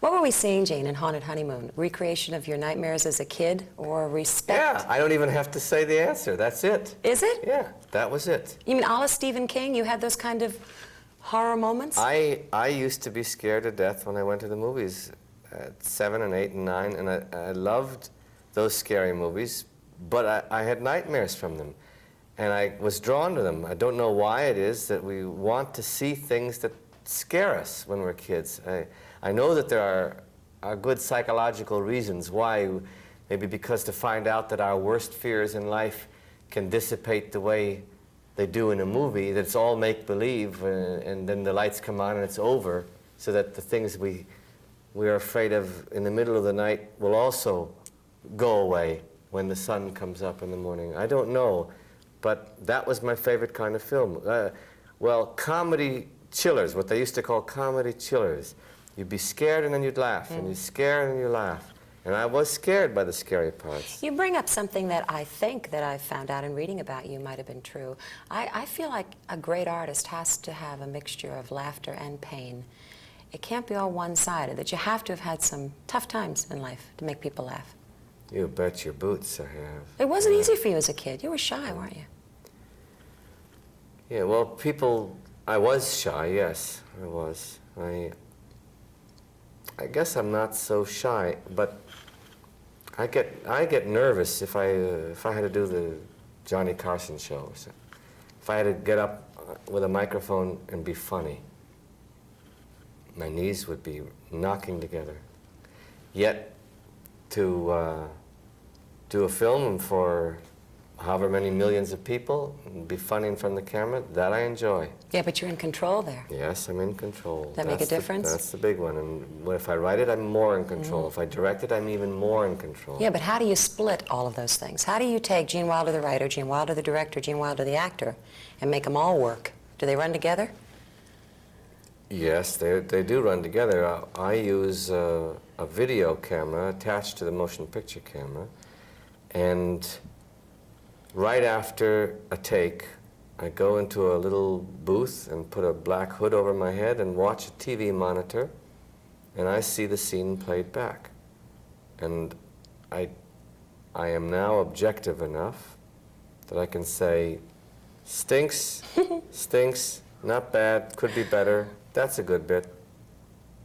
What were we seeing, Gene, in Haunted Honeymoon? Recreation of your nightmares as a kid, or respect? Yeah, I don't even have to say the answer. That's it. Is it? Yeah, that was it. You mean a la Stephen King? You had those kind of horror moments? I used to be scared to death when I went to the movies at 7 and 8 and 9, and I loved those scary movies, but I had nightmares from them, and I was drawn to them. I don't know why it is that we want to see things that scare us when we're kids. I know that there are good psychological reasons why, maybe because to find out that our worst fears in life can dissipate the way they do in a movie, that it's all make-believe, and then the lights come on and it's over, so that the things we're afraid of in the middle of the night will also go away when the sun comes up in the morning. I don't know, but that was my favorite kind of film. Well, comedy chillers, what they used to call comedy chillers. You'd be scared and then you'd laugh, and you'd scare and you laugh. And I was scared by the scary parts. You bring up something that I think that I found out in reading about you might have been true. I feel like a great artist has to have a mixture of laughter and pain. It can't be all one-sided, that you have to have had some tough times in life to make people laugh. You bet your boots I have. It wasn't easy for you as a kid. You were shy, weren't you? Yeah, well, I was shy, yes, I was. I guess I'm not so shy, but I get nervous if I had to do the Johnny Carson show or something. If I had to get up with a microphone and be funny, my knees would be knocking together. Yet, to do a film for however many millions of people, and be funny in front of the camera, that I enjoy. Yeah, but you're in control there. Yes, I'm in control. Does that make a difference? That's the big one. And if I write it, I'm more in control. If I direct it, I'm even more in control. Yeah, but how do you split all of those things? How do you take Gene Wilder the writer, Gene Wilder the director, Gene Wilder the actor, and make them all work? Do they run together? Yes, they do run together. I use a video camera attached to the motion picture camera, and right after a take, I go into a little booth and put a black hood over my head and watch a TV monitor, and I see the scene played back. And I am now objective enough that I can say, stinks, stinks, not bad, could be better, that's a good bit.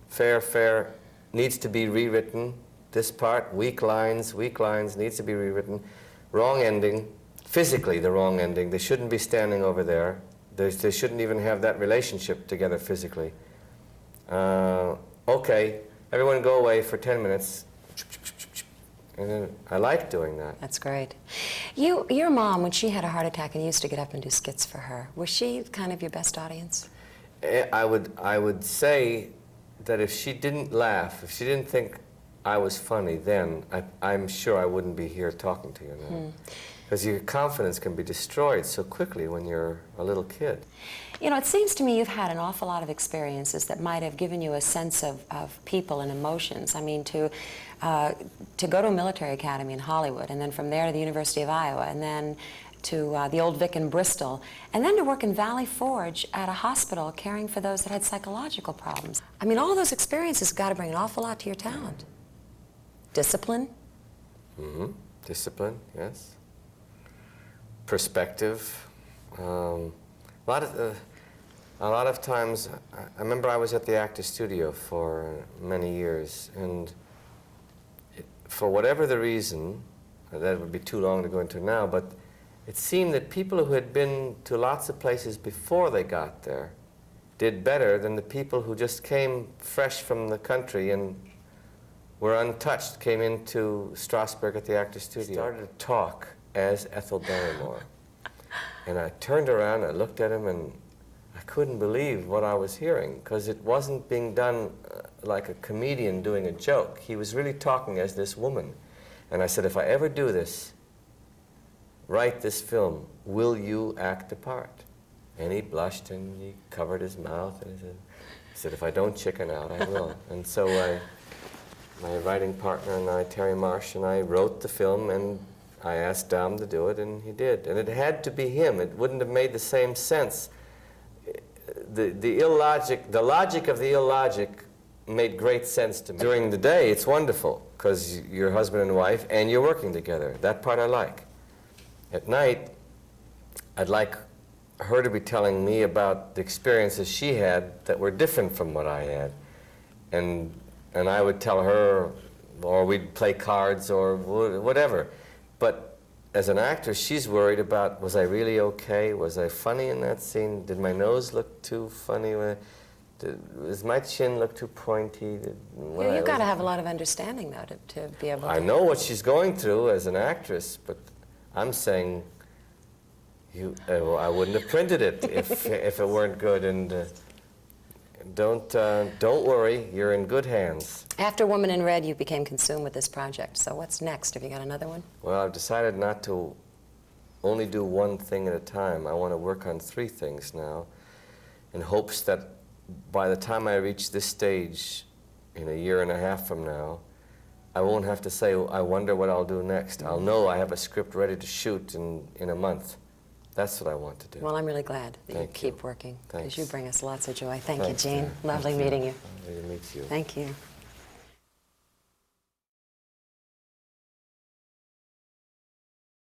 Fair, needs to be rewritten. This part, weak lines, needs to be rewritten. Wrong ending. Physically, the wrong ending. They shouldn't be standing over there. They shouldn't even have that relationship together physically. Okay, everyone go away for 10 minutes. And then I like doing that. That's great. Your mom, when she had a heart attack and you used to get up and do skits for her, was she kind of your best audience? I would say that if she didn't laugh, if she didn't think I was funny then, I'm sure I wouldn't be here talking to you now. Because your confidence can be destroyed so quickly when you're a little kid. You know, it seems to me you've had an awful lot of experiences that might have given you a sense of people and emotions. I mean, to go to a military academy in Hollywood, and then from there to the University of Iowa, and then to the Old Vic in Bristol, and then to work in Valley Forge at a hospital caring for those that had psychological problems. I mean, all those experiences got to bring an awful lot to your talent. Discipline? Mm-hmm. Discipline, yes. Perspective. A lot of times, I remember I was at the Actors Studio for many years, and for whatever the reason, that would be too long to go into now, but it seemed that people who had been to lots of places before they got there did better than the people who just came fresh from the country and were untouched, came into Strasbourg at the Actors Studio. Started to talk as Ethel Barrymore. And I turned around, I looked at him, and I couldn't believe what I was hearing, because it wasn't being done like a comedian doing a joke. He was really talking as this woman. And I said, if I ever do this, write this film, will you act the part? And he blushed and he covered his mouth and he said, if I don't chicken out, I will. And so my writing partner and I, Terry Marsh, and I wrote the film, and I asked Dom to do it, and he did. And it had to be him. It wouldn't have made the same sense. The logic of the illogic made great sense to me. During the day, it's wonderful, because you're husband and wife, and you're working together. That part I like. At night, I'd like her to be telling me about the experiences she had that were different from what I had. And I would tell her, or we'd play cards, or whatever. But as an actor, she's worried about, was I really okay? Was I funny in that scene? Did my nose look too funny? Does my chin look too pointy? You've got to have a lot of understanding, though, to be able to... I know what she's going through as an actress, but I'm saying, I wouldn't have printed it if it weren't good. And don't worry, you're in good hands. After Woman in Red, you became consumed with this project. So what's next? Have you got another one? Well, I've decided not to only do one thing at a time. I want to work on 3 things now, in hopes that by the time I reach this stage, in 1.5 years from now, I won't have to say, I wonder what I'll do next. I'll know I have a script ready to shoot in a month. That's what I want to do. Well, I'm really glad that you keep working, because you bring us lots of joy. Thanks, you, Gene. Lovely meeting you. Lovely to meet you. Thank you.